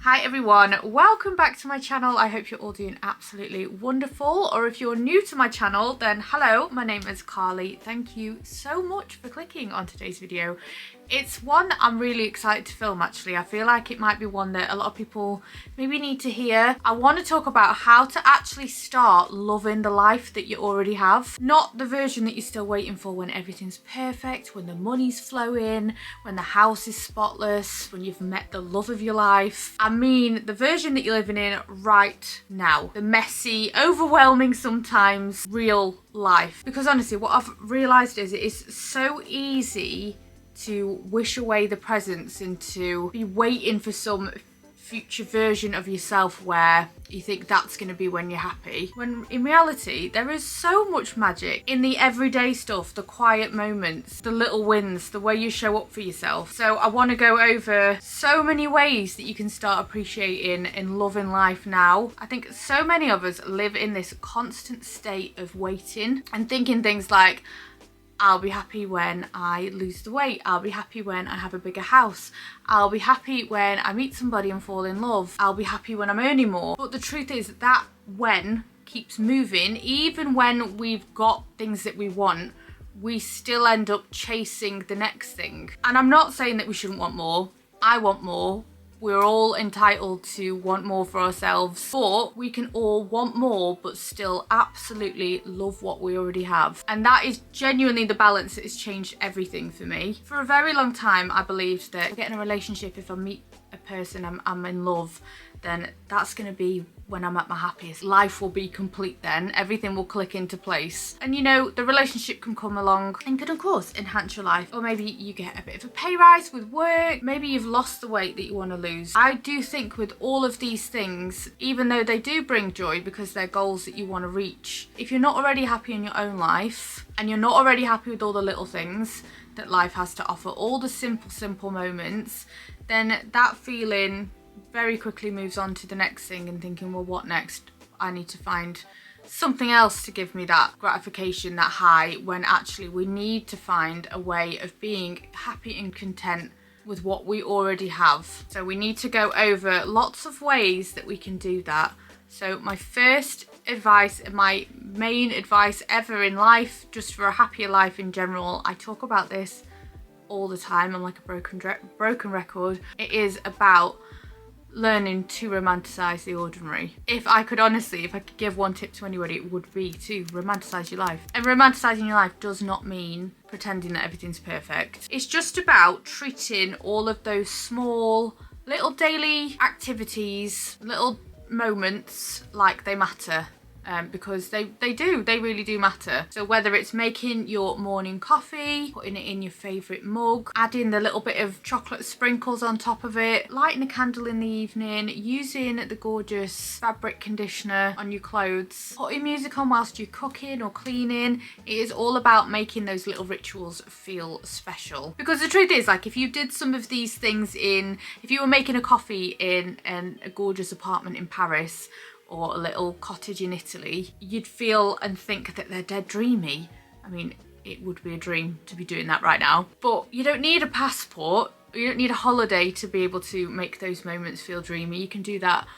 Hi everyone, welcome back to my channel. I hope you're all doing absolutely wonderful, or if you're new to my channel then hello, my name is Carly. Thank you so much for clicking on today's video. It's one I'm really excited to film actually. I feel like it might be one that a lot of people maybe need to hear. I want to talk about how to actually start loving the life that you already have. Not the version that you're still waiting for when everything's perfect, when the money's flowing, when the house is spotless, when you've met the love of your life. I mean the version that you're living in right now. The messy, overwhelming sometimes, real life. Because honestly, what I've realised is it is so easy to wish away the presents and to be waiting for some future version of yourself where you think that's going to be when you're happy, when in reality there is so much magic in the everyday stuff, the quiet moments, the little wins, the way you show up for yourself. So I want to go over so many ways that you can start appreciating and loving life now. I think so many of us live in this constant state of waiting and thinking things like, I'll be happy when I lose the weight. I'll be happy when I have a bigger house. I'll be happy when I meet somebody and fall in love. I'll be happy when I'm earning more. But the truth is that when keeps moving, even when we've got things that we want, we still end up chasing the next thing. And I'm not saying that we shouldn't want more. I want more. We're all entitled to want more for ourselves, but we can all want more but still absolutely love what we already have. And that is genuinely the balance that has changed everything for me. For a very long time I believed that if I get in a relationship, if I meet a person I'm in love, then that's going to be when I'm at my happiest. Life will be complete then, everything will click into place. And you know, the relationship can come along and can of course enhance your life. Or maybe you get a bit of a pay rise with work, maybe you've lost the weight that you want to lose. I do think with all of these things, even though they do bring joy because they're goals that you want to reach, if you're not already happy in your own life and you're not already happy with all the little things that life has to offer, all the simple moments, then that feeling very quickly moves on to the next thing and thinking, well, what next? I need to find something else to give me that gratification, that high, when actually we need to find a way of being happy and content with what we already have. So we need to go over lots of ways that we can do that. So my first advice, my main advice ever in life, just for a happier life in general, I talk about this all the time, I'm like a broken record. It is about learning to romanticize the ordinary. If I could give one tip to anybody, it would be to romanticize your life. And romanticizing your life does not mean pretending that everything's perfect. It's just about treating all of those small little daily activities, little moments, like they matter. Because they really do matter. So whether it's making your morning coffee, putting it in your favourite mug, adding the little bit of chocolate sprinkles on top of it, lighting a candle in the evening, using the gorgeous fabric conditioner on your clothes, putting music on whilst you're cooking or cleaning, it is all about making those little rituals feel special. Because the truth is, like, if you did some of these things if you were making a coffee in a gorgeous apartment in Paris, or a little cottage in Italy, you'd feel and think that they're dead dreamy. I mean, it would be a dream to be doing that right now. But you don't need a passport, you don't need a holiday to be able to make those moments feel dreamy. You can do that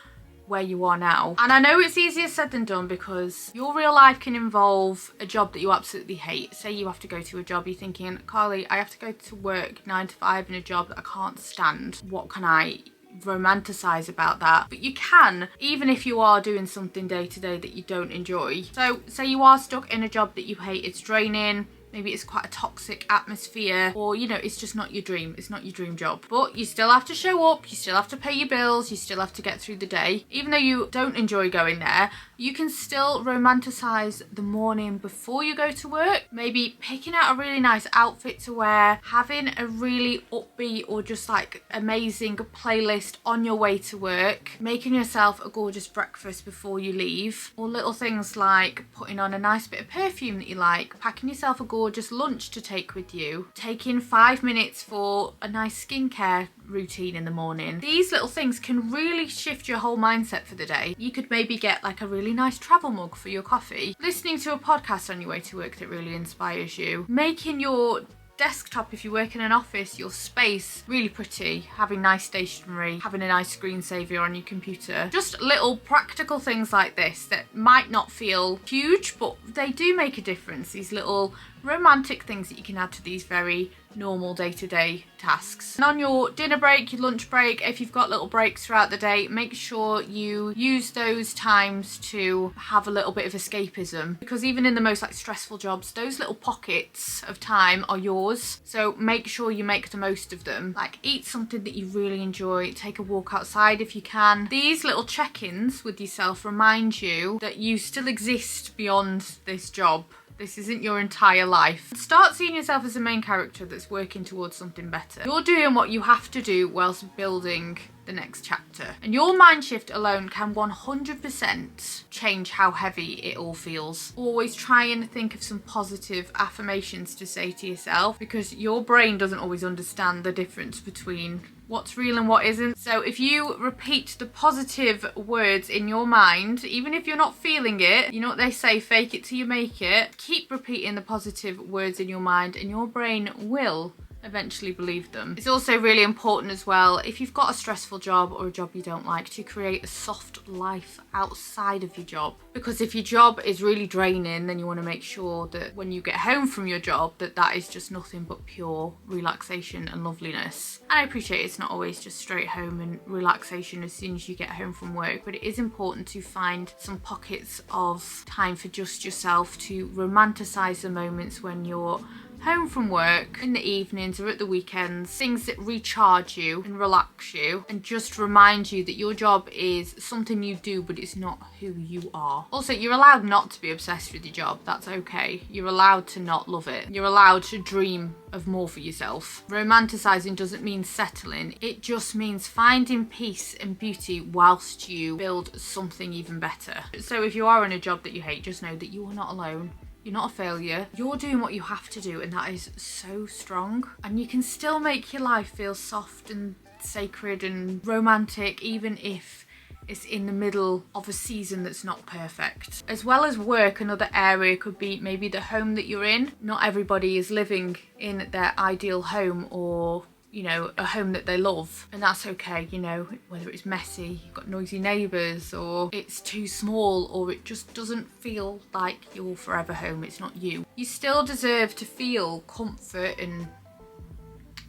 where you are now. And I know it's easier said than done because your real life can involve a job that you absolutely hate. Say you have to go to a job, you're thinking, Carly, I have to go to work 9 to 5 in a job that I can't stand. What can I romanticize about that? But you can, even if you are doing something day to day that you don't enjoy. So say you are stuck in a job that you hate, it's draining, maybe it's quite a toxic atmosphere, or you know, it's just not your dream, it's not your dream job, but you still have to show up, you still have to pay your bills, you still have to get through the day. Even though you don't enjoy going there, you can still romanticize the morning before you go to work. Maybe picking out a really nice outfit to wear, having a really upbeat or just like amazing playlist on your way to work, making yourself a gorgeous breakfast before you leave, or little things like putting on a nice bit of perfume that you like, packing yourself a gorgeous lunch to take with you, taking 5 minutes for a nice skincare routine in the morning. These little things can really shift your whole mindset for the day. You could maybe get like a really nice travel mug for your coffee, listening to a podcast on your way to work that really inspires you, making your desktop, if you work in an office, your space really pretty, having nice stationery, having a nice screensaver on your computer. Just little practical things like this that might not feel huge, but they do make a difference. These little romantic things that you can add to these very normal day-to-day tasks. And on your dinner break, your lunch break, if you've got little breaks throughout the day, make sure you use those times to have a little bit of escapism, because even in the most like stressful jobs, those little pockets of time are yours. So make sure you make the most of them. Like, eat something that you really enjoy, take a walk outside if you can. These little check-ins with yourself remind you that you still exist beyond this job. This isn't your entire life. Start seeing yourself as a main character that's working towards something better. You're doing what you have to do whilst building the next chapter. And your mind shift alone can 100% change how heavy it all feels. Always try and think of some positive affirmations to say to yourself, because your brain doesn't always understand the difference between what's real and what isn't. So if you repeat the positive words in your mind, even if you're not feeling it, you know what they say, fake it till you make it. Keep repeating the positive words in your mind and your brain will eventually believe them. It's also really important as well, if you've got a stressful job or a job you don't like, to create a soft life outside of your job. Because if your job is really draining, then you want to make sure that when you get home from your job, that is just nothing but pure relaxation and loveliness. And I appreciate it's not always just straight home and relaxation as soon as you get home from work, but it is important to find some pockets of time for just yourself, to romanticize the moments when you're home from work in the evenings or at the weekends, things that recharge you and relax you and just remind you that your job is something you do, but it's not who you are. Also, you're allowed not to be obsessed with your job. That's okay. You're allowed to not love it. You're allowed to dream of more for yourself. Romanticizing doesn't mean settling. It just means finding peace and beauty whilst you build something even better. So if you are in a job that you hate, just know that you are not alone. You're not a failure. You're doing what you have to do, and that is so strong. And you can still make your life feel soft and sacred and romantic, even if it's in the middle of a season that's not perfect. As well as work, another area could be maybe the home that you're in. Not everybody is living in their ideal home, or you know, a home that they love, and that's okay. You know, whether it's messy, you've got noisy neighbours, or it's too small, or it just doesn't feel like your forever home, it's not you. You still deserve to feel comfort and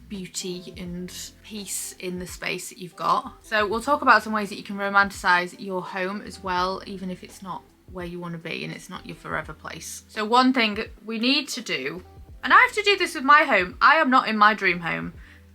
beauty and peace in the space that you've got. So we'll talk about some ways that you can romanticize your home as well, even if it's not where you want to be and it's not your forever place. So one thing we need to do, and I have to do this with my home, I am not in my dream home.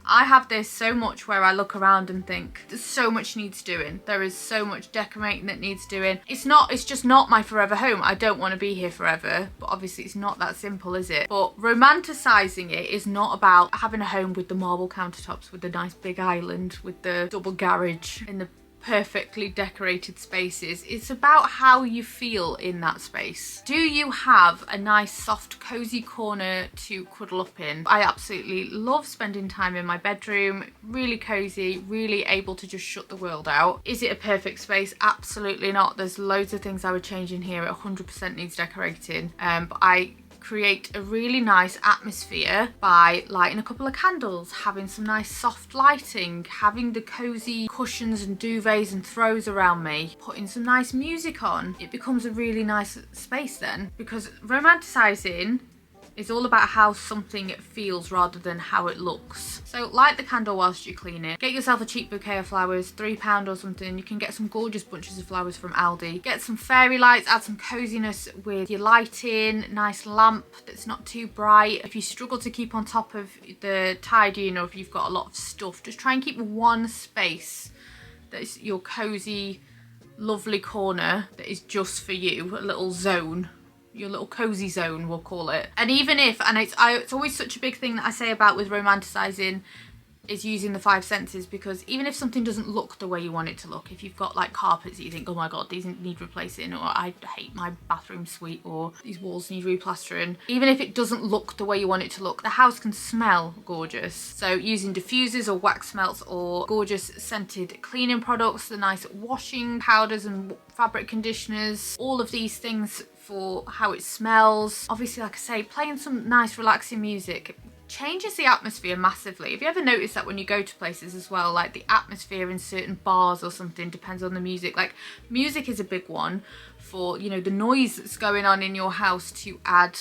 I have this so much where I look around and think there's so much needs doing. There is so much decorating that needs doing. It's just not my forever home. I don't want to be here forever, but obviously it's not that simple, is it? But romanticizing it is not about having a home with the marble countertops, with the nice big island, with the double garage and the perfectly decorated spaces. It's about how you feel in that space. Do you have a nice soft cozy corner to cuddle up in? I absolutely love spending time in my bedroom, really cozy, really able to just shut the world out. Is it a perfect space? Absolutely not. There's loads of things I would change in here. It 100% needs decorating, but I create a really nice atmosphere by lighting a couple of candles, having some nice soft lighting, having the cozy cushions and duvets and throws around me, putting some nice music on. It becomes a really nice space then, because romanticizing is all about how something feels rather than how it looks. So light the candle whilst you clean it. Get yourself a cheap bouquet of flowers, £3 or something. You can get some gorgeous bunches of flowers from Aldi. Get some fairy lights, add some coziness with your lighting, nice lamp that's not too bright. If you struggle to keep on top of the tidying, or if you've got a lot of stuff, just try and keep one space that's your cozy, lovely corner that is just for you, a little zone. Your little cozy zone, we'll call it. And even if, and it's always such a big thing that I say about with romanticizing, is using the five senses, because even if something doesn't look the way you want it to look, if you've got like carpets that you think, oh my god, these need replacing, or I hate my bathroom suite, or these walls need replastering, even if it doesn't look the way you want it to look, the house can smell gorgeous. So using diffusers or wax melts or gorgeous scented cleaning products, the nice washing powders and fabric conditioners, all of these things for how it smells. Obviously, like I say, playing some nice relaxing music, changes the atmosphere massively. Have you ever noticed that when you go to places as well, like the atmosphere in certain bars or something depends on the music? Like music is a big one for, you know, the noise that's going on in your house to add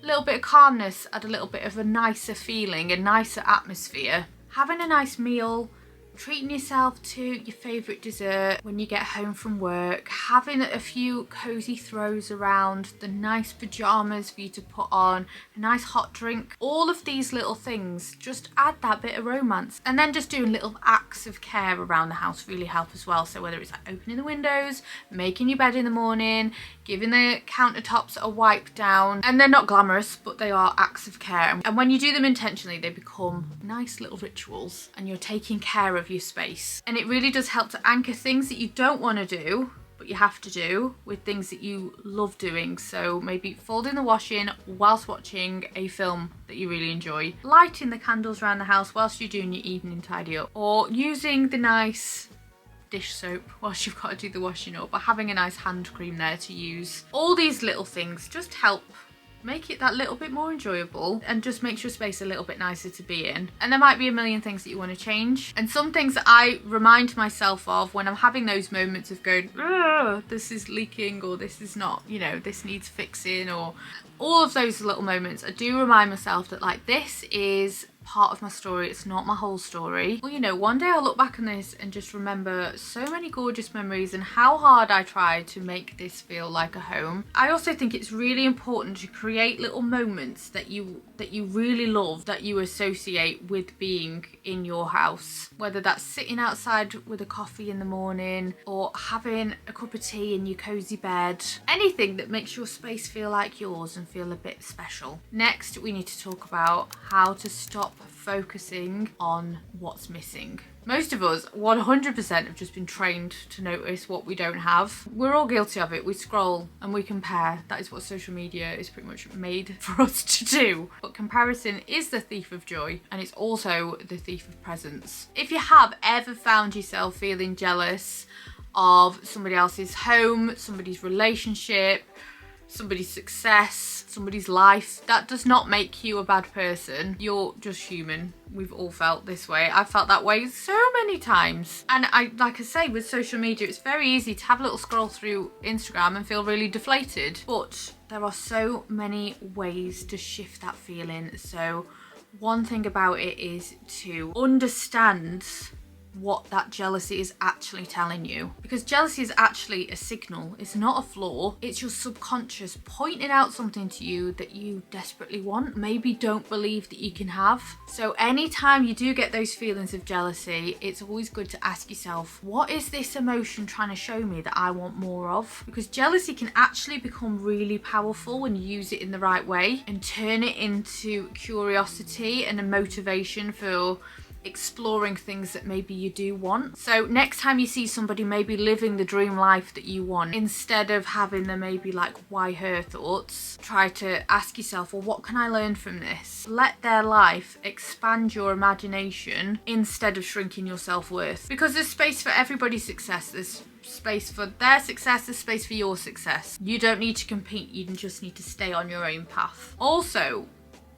a little bit of calmness, add a little bit of a nicer feeling, a nicer atmosphere. Having a nice meal, treating yourself to your favourite dessert when you get home from work, having a few cosy throws around, the nice pyjamas for you to put on, a nice hot drink, all of these little things just add that bit of romance. And then just doing little acts of care around the house really help as well. So whether it's like opening the windows, making your bed in the morning, giving the countertops a wipe down, and they're not glamorous, but they are acts of care. And when you do them intentionally, they become nice little rituals and you're taking care of your space. And it really does help to anchor things that you don't want to do but you have to do with things that you love doing. So maybe folding the washing whilst watching a film that you really enjoy, lighting the candles around the house whilst you're doing your evening tidy up, or using the nice dish soap whilst you've got to do the washing up, or having a nice hand cream there to use. All these little things just help make it that little bit more enjoyable and just makes your space a little bit nicer to be in. And there might be a million things that you want to change, and some things that I remind myself of when I'm having those moments of going, this is leaking, or this is not, you know, this needs fixing, or all of those little moments. I do remind myself that like, this is part of my story, it's not my whole story. Well, you know, one day I'll look back on this and just remember so many gorgeous memories and how hard I tried to make this feel like a home. I also think it's really important to create little moments that you really love, that you associate with being in your house, whether that's sitting outside with a coffee in the morning or having a cup of tea in your cozy bed, anything that makes your space feel like yours and feel a bit special. Next, we need to talk about how to stop focusing on what's missing. Most of us 100% have just been trained to notice what we don't have. We're all guilty of it. We scroll and we compare. That is what social media is pretty much made for us to do. But comparison is the thief of joy, and it's also the thief of presence. If you have ever found yourself feeling jealous of somebody else's home, somebody's relationship, somebody's success, somebody's life, that does not make you a bad person. You're just human. We've all felt this way. I've felt that way so many times. And like I say, with social media, it's very easy to have a little scroll through Instagram and feel really deflated. But there are so many ways to shift that feeling. So one thing about it is to understand what that jealousy is actually telling you, because jealousy is actually a signal. It's not a flaw. It's your subconscious pointing out something to you that you desperately want, maybe don't believe that you can have. So anytime you do get those feelings of jealousy, it's always good to ask yourself, what is this emotion trying to show me that I want more of? Because jealousy can actually become really powerful when you use it in the right way and turn it into curiosity and a motivation for exploring things that maybe you do want. So next time you see somebody maybe living the dream life that you want, instead of having the maybe like why her thoughts, try to ask yourself, well, what can I learn from this? Let their life expand your imagination instead of shrinking your self-worth, because there's space for everybody's success. There's space for their success, there's space for your success. You don't need to compete, you just need to stay on your own path. Also,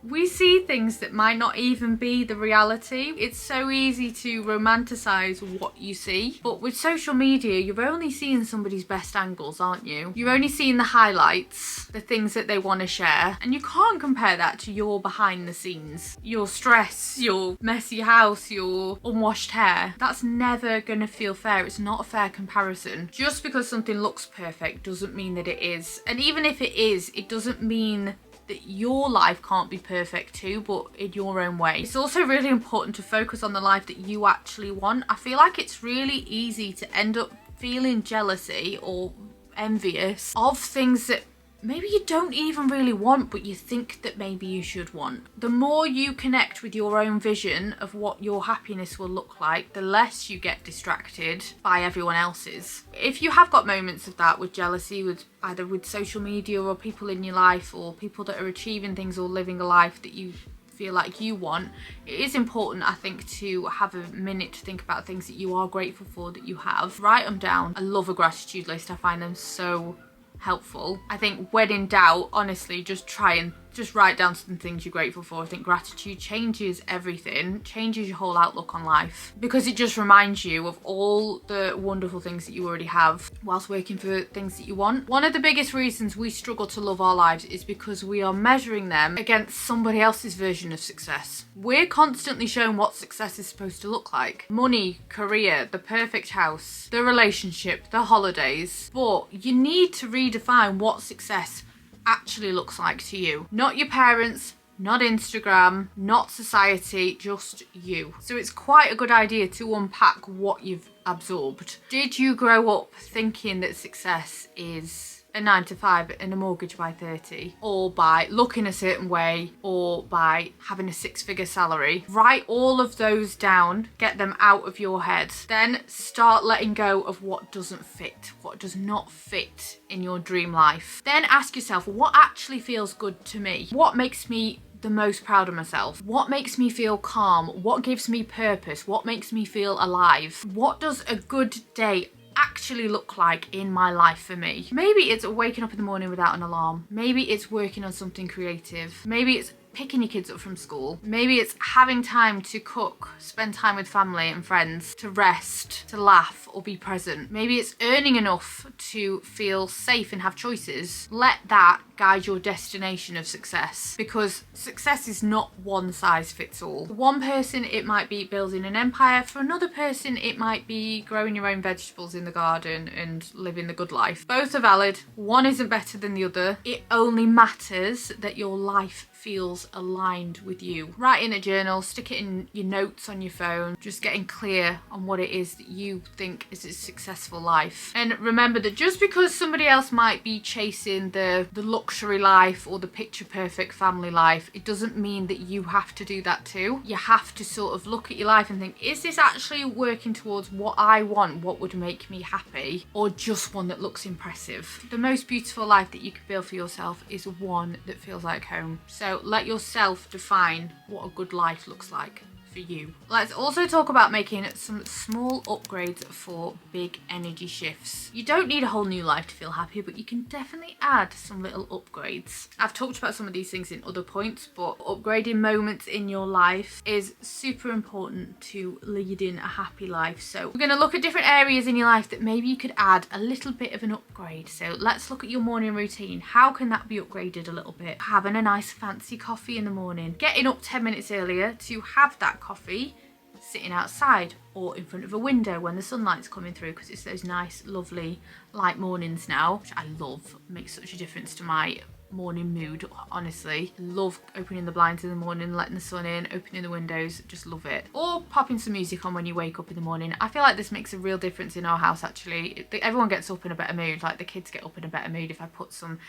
we see things that might not even be the reality. It's so easy to romanticize what you see, but with social media, you're only seeing somebody's best angles, aren't you? You're only seeing the highlights, the things that they want to share, and you can't compare that to your behind the scenes. Your stress, your messy house, your unwashed hair. That's never gonna feel fair. It's not a fair comparison. Just because something looks perfect doesn't mean that it is. And even if it is, it doesn't mean that your life can't be perfect too, but in your own way. It's also really important to focus on the life that you actually want. I feel like it's really easy to end up feeling jealousy or envious of things that maybe you don't even really want, but you think that maybe you should want. The more you connect with your own vision of what your happiness will look like, the less you get distracted by everyone else's. If you have got moments of that with jealousy, with either with social media or people in your life or people that are achieving things or living a life that you feel like you want, it is important, I think, to have a minute to think about things that you are grateful for that you have. Write them down. I love a gratitude list. I find them so helpful. I think when in doubt, honestly, just try and Just write down some things you're grateful for. I think gratitude changes everything, changes your whole outlook on life, because it just reminds you of all the wonderful things that you already have whilst working for things that you want. One of the biggest reasons we struggle to love our lives is because we are measuring them against somebody else's version of success. We're constantly shown what success is supposed to look like. Money, career, the perfect house, the relationship, the holidays. But you need to redefine what success actually looks like to you. Not your parents, not Instagram, not society, just you. So it's quite a good idea to unpack what you've absorbed. Did you grow up thinking that success is a 9 to 5 and a mortgage by 30, or by looking a certain way, or by having a 6-figure salary? Write all of those down, get them out of your head. Then start letting go of what doesn't fit, what does not fit in your dream life. Then ask yourself, what actually feels good to me? What makes me the most proud of myself? What makes me feel calm? What gives me purpose? What makes me feel alive? What does a good day actually look like in my life for me? Maybe it's waking up in the morning without an alarm. Maybe it's working on something creative. Maybe it's picking your kids up from school. Maybe it's having time to cook, spend time with family and friends, to rest, to laugh or be present. Maybe it's earning enough to feel safe and have choices. Let that guide your destination of success, because success is not one size fits all. For one person it might be building an empire, for another person it might be growing your own vegetables in the garden and living the good life. Both are valid, one isn't better than the other. It only matters that your life feels aligned with you. Write in a journal, stick it in your notes on your phone, just getting clear on what it is that you think is a successful life. And remember that just because somebody else might be chasing the luxury life or the picture perfect family life, it doesn't mean that you have to do that too. You have to sort of look at your life and think, is this actually working towards what I want, what would make me happy, or just one that looks impressive? The most beautiful life that you can build for yourself is one that feels like home. So let yourself define what a good life looks like for you. Let's also talk about making some small upgrades for big energy shifts. You don't need a whole new life to feel happy, but you can definitely add some little upgrades. I've talked about some of these things in other points, but upgrading moments in your life is super important to leading a happy life. So we're going to look at different areas in your life that maybe you could add a little bit of an upgrade. So let's look at your morning routine. How can that be upgraded a little bit? Having a nice fancy coffee in the morning, getting up 10 minutes earlier to have that coffee, sitting outside or in front of a window when the sunlight's coming through, because it's those nice lovely light mornings now, which I love. Makes such a difference to my morning mood, honestly. Love opening the blinds in the morning, letting the sun in, opening the windows, just love it. Or popping some music on when you wake up in the morning. I feel like this makes a real difference in our house actually. Everyone gets up in a better mood, like the kids get up in a better mood if I put some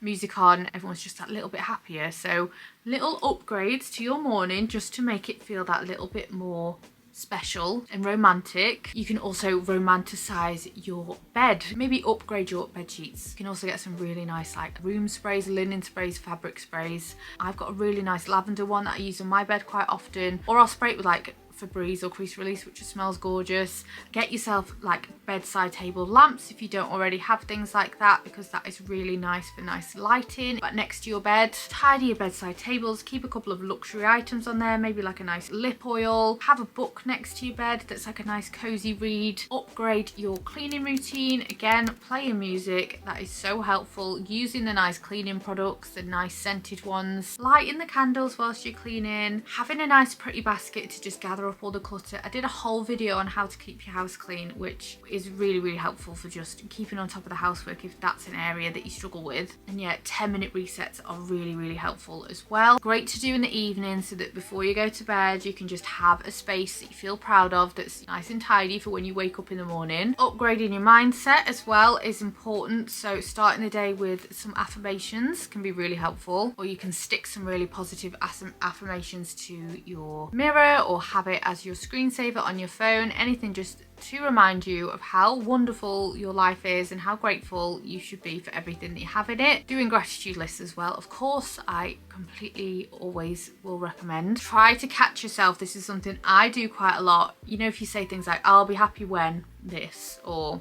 music on. Everyone's just that little bit happier. So little upgrades to your morning just to make it feel that little bit more special and romantic. You can also romanticize your bed. Maybe upgrade your bed sheets. You can also get some really nice like room sprays, linen sprays, fabric sprays. I've got a really nice lavender one that I use on my bed quite often, or I'll spray it with like Febreze or Crease Release, which just smells gorgeous. Get yourself like bedside table lamps if you don't already have things like that, because that is really nice for nice lighting. But next to your bed, tidy your bedside tables, keep a couple of luxury items on there, maybe like a nice lip oil. Have a book next to your bed that's like a nice cozy read. Upgrade your cleaning routine. Again, playing music, that is so helpful. Using the nice cleaning products, the nice scented ones. Lighting the candles whilst you're cleaning. Having a nice pretty basket to just gather up all the clutter. I did a whole video on how to keep your house clean, which is really helpful for just keeping on top of the housework if that's an area that you struggle with. And yeah, 10-minute resets are really helpful as well. Great to do in the evening so that before you go to bed you can just have a space that you feel proud of, that's nice and tidy for when you wake up in the morning. Upgrading your mindset as well is important, so starting the day with some affirmations can be really helpful, or you can stick some really positive affirmations to your mirror or have it as your screensaver on your phone. Anything just to remind you of how wonderful your life is and how grateful you should be for everything that you have in it. Doing gratitude lists as well, of course, I completely always will recommend. Try to catch yourself. This is something I do quite a lot. You know, if you say things like, I'll be happy when this, or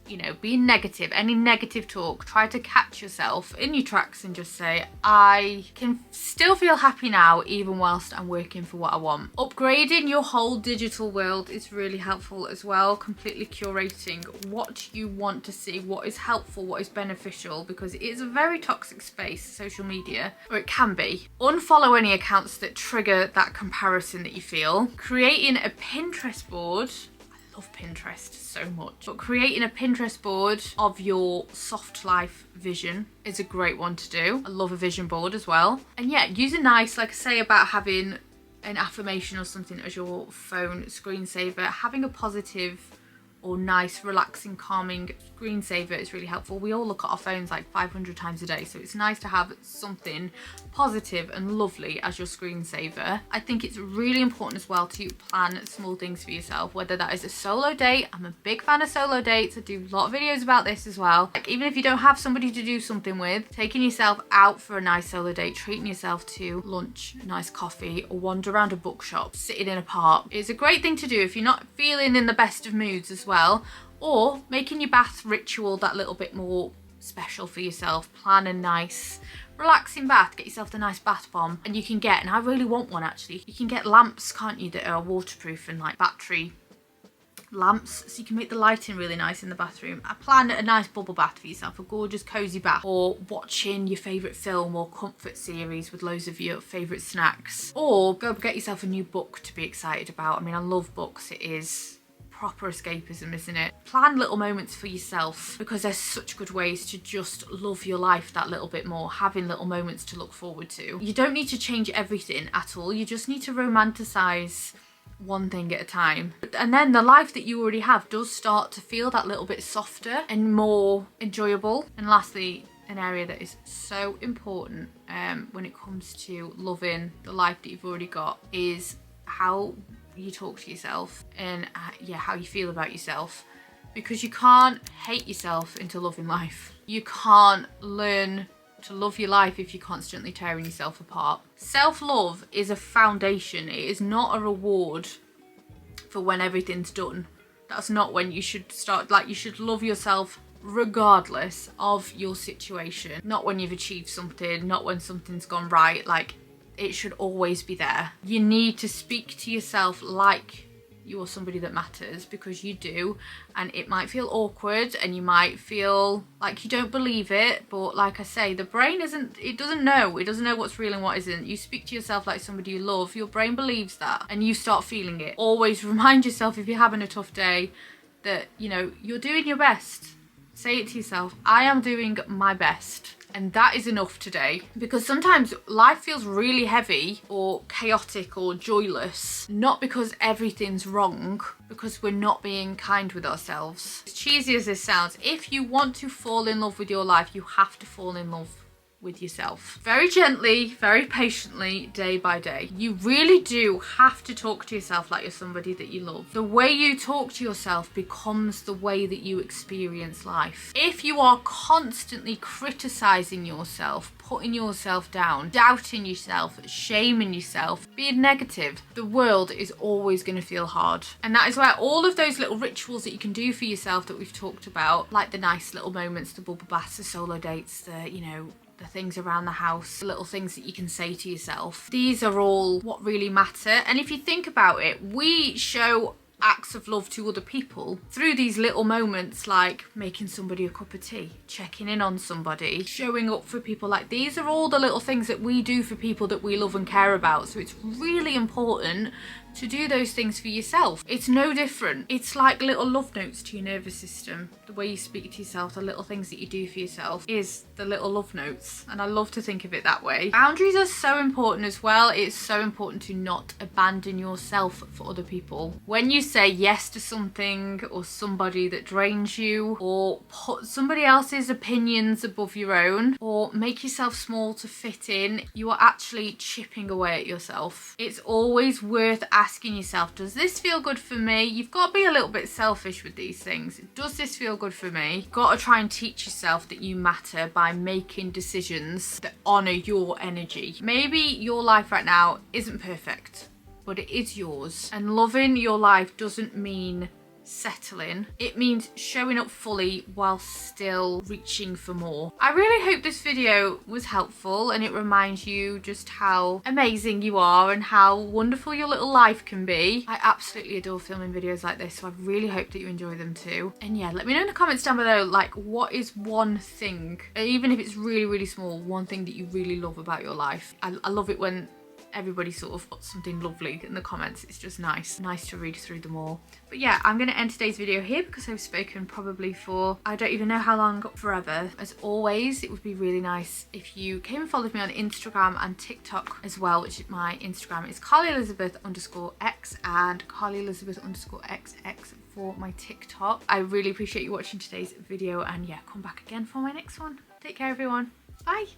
you know, being negative, any negative talk, try to catch yourself in your tracks and just say, I can still feel happy now even whilst I'm working for what I want. Upgrading your whole digital world is really helpful as well. Completely curating what you want to see, what is helpful, what is beneficial, because it is a very toxic space, social media, or it can be. Unfollow any accounts that trigger that comparison that you feel. Creating a Pinterest board. Love Pinterest so much, but creating a Pinterest board of your soft life vision is a great one to do. I love a vision board as well. And yeah, use a nice, like I say about having an affirmation or something as your phone screensaver. Having a positive or nice, relaxing, calming screensaver is really helpful. We all look at our phones like 500 times a day, so it's nice to have something positive and lovely as your screensaver. I think it's really important as well to plan small things for yourself, whether that is a solo date. I'm a big fan of solo dates. I do a lot of videos about this as well. Like, even if you don't have somebody to do something with, taking yourself out for a nice solo date, treating yourself to lunch, a nice coffee, or wander around a bookshop, sitting in a park is a great thing to do if you're not feeling in the best of moods as well. Or making your bath ritual that little bit more special for yourself. Plan a nice relaxing bath, get yourself the nice bath bomb, and you can get, and I really want one actually, you can get lamps, can't you, that are waterproof and like battery lamps, so you can make the lighting really nice in the bathroom. I plan a nice bubble bath for yourself, a gorgeous cozy bath, or watching your favourite film or comfort series with loads of your favourite snacks, or go get yourself a new book to be excited about. I mean, I love books. It is proper escapism, isn't it? Plan little moments for yourself, because there's such good ways to just love your life that little bit more, having little moments to look forward to. You don't need to change everything at all. You just need to romanticize one thing at a time, and then the life that you already have does start to feel that little bit softer and more enjoyable. And lastly, an area that is so important when it comes to loving the life that you've already got is how you talk to yourself and yeah, how you feel about yourself, because you can't hate yourself into loving life. You can't learn to love your life if you're constantly tearing yourself apart. Self-love is a foundation. It is not a reward for when everything's done. That's not when you should start. Like, you should love yourself regardless of your situation, not when you've achieved something, not when something's gone right. Like, it should always be there. You need to speak to yourself like you're somebody that matters, because you do, and it might feel awkward and you might feel like you don't believe it, but like I say, the brain doesn't know what's real and what isn't. You speak to yourself like somebody you love, your brain believes that, and you start feeling it. Always remind yourself, if you're having a tough day, that, you know, you're doing your best. Say it to yourself, I am doing my best. And that is enough today, because sometimes life feels really heavy or chaotic or joyless, not because everything's wrong, because we're not being kind with ourselves. As cheesy as this sounds, if you want to fall in love with your life, you have to fall in love with yourself. Very gently, very patiently, day by day. You really do have to talk to yourself like you're somebody that you love. The way you talk to yourself becomes the way that you experience life. If you are constantly criticizing yourself, putting yourself down, doubting yourself, shaming yourself, being negative, the world is always going to feel hard. And that is where all of those little rituals that you can do for yourself that we've talked about, like the nice little moments, the bubble baths, the solo dates, the, you know, the things around the house, the little things that you can say to yourself. These are all what really matter. And if you think about it, we show acts of love to other people through these little moments, like making somebody a cup of tea, checking in on somebody, showing up for people. Like, these are all the little things that we do for people that we love and care about. So it's really important to do those things for yourself. It's no different. It's like little love notes to your nervous system. The way you speak to yourself, the little things that you do for yourself is the little love notes. And I love to think of it that way. Boundaries are so important as well. It's so important to not abandon yourself for other people. When you say yes to something or somebody that drains you, or put somebody else's opinions above your own, or make yourself small to fit in, you are actually chipping away at yourself. It's always worth asking yourself, does this feel good for me? You've got to be a little bit selfish with these things. Does this feel good for me? You've got to try and teach yourself that you matter by making decisions that honour your energy. Maybe your life right now isn't perfect, but it is yours. And loving your life doesn't mean settling. It means showing up fully while still reaching for more. I really hope this video was helpful and it reminds you just how amazing you are and how wonderful your little life can be. I absolutely adore filming videos like this, so I really hope that you enjoy them too. And yeah, let me know in the comments down below, like, what is one thing, even if it's really small, one thing that you really love about your life. I love it when everybody sort of puts something lovely in the comments. It's just nice to read through them all. But yeah, I'm going to end today's video here because I've spoken probably for I don't even know how long, forever. As always, it would be really nice if you came and followed me on Instagram and TikTok as well, which is my Instagram is CarlyElizabeth_X and CarlyElizabeth_XX for my TikTok. I really appreciate you watching today's video, and yeah, come back again for my next one. Take care everyone. Bye.